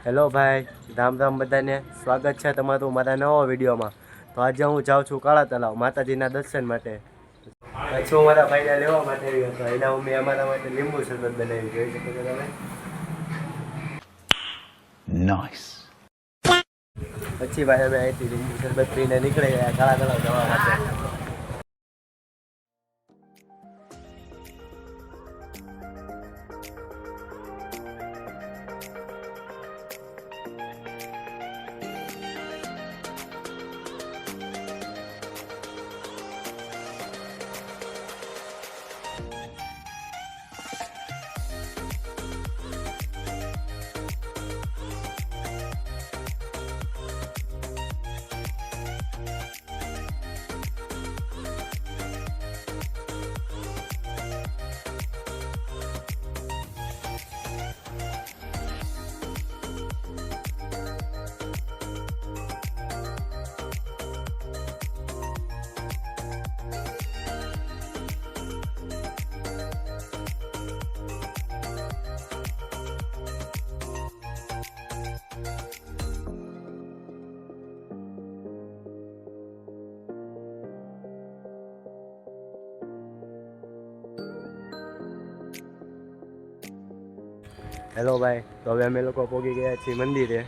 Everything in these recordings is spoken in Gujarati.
હેલો ભાઈ, રામ રામ બધાને. સ્વાગત છે તમારું મારા નવા વિડીયોમાં. તો આજે હું જાઉં છું કાળા તલાવ માતાજીના દર્શન માટે. પછી હું મારા ભાઈને લેવા માટે આવ્યો હતો. એના મમ્મી અમારા માટે લીંબુ શરબત બનાવી જોઈ શકો છો તમે. નાઈસ. પછી ભાઈ અમે અહીંથી લીંબુ શરબત પીને નીકળી ગયા કાળા તલાવ જવા માટે. હેલો ભાઈ, તો હવે અમે લોકો પહોંચી ગયા છીએ મંદિરે.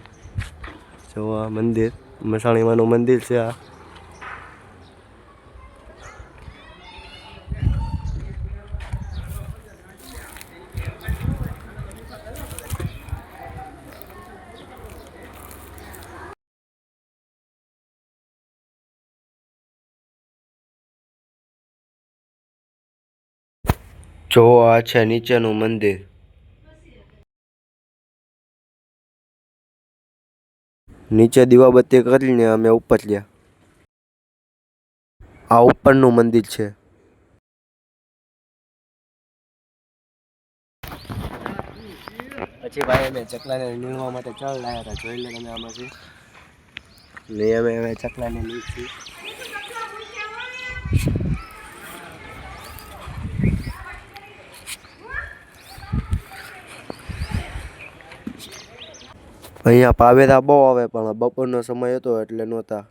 જો આ મંદિર મસાણીમાનું મંદિર છે. આ જો આ છે નીચેનું મંદિર. નીચે દીવાબત્તી કરીને અમે ઉપર ગયા. આ ઉપરનું મંદિર છે. પછી ભાઈ અમે ચકલાને નીણવા માટે ચણ લાવ્યા હતા. જોઈ લે તમે આમાંથી. ને અમે ચકલાને નીચી. અહીંયા પાવેરા બહુ આવે પણ બપોરનો સમય હતો એટલે નહોતા.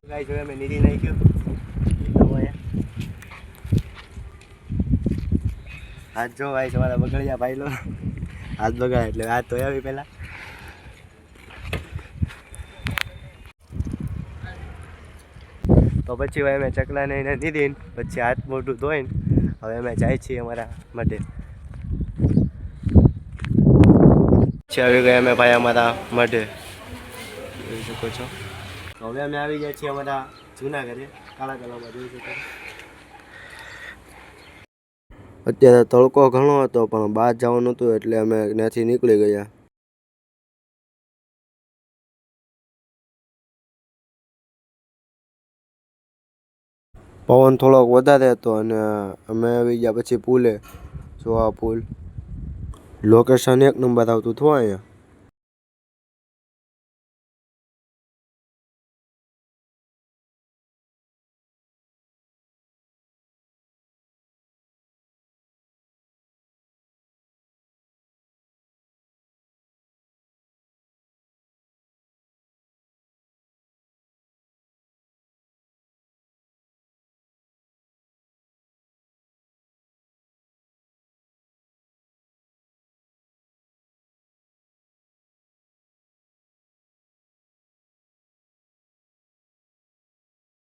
ગાઈસ હવે અમે નીરી નાખ્યું. હાથ જો ભાઈ તમારા બગડ્યા ભાઈ લો. હાથ બગાડ એટલે હાથ ધોયા આવી પહેલા. તો પછી ભાઈ અમે ચકલાને એને દીધી પછી હાથ મોઢું ધોઈને હવે અમે જાય છીએ અમારા માટે. પછી આવી ગયા અમે ભાઈ અમારા માટે જોઈ શકો છો. તો હવે અમે આવી ગયા છીએ અમારા જૂના ઘરે કાળા તલાવમાં. જોઈ શકો. અત્યારે તડકો ઘણો હતો પણ બહાર જવાનું હતું એટલે અમે ત્યાંથી નીકળી ગયા. પવન થોડોક વધારે હતો અને અમે આવી ગયા પછી પુલે. જો આ પુલ લોકેશન 1 નંબર આવતું હતું અહીંયા.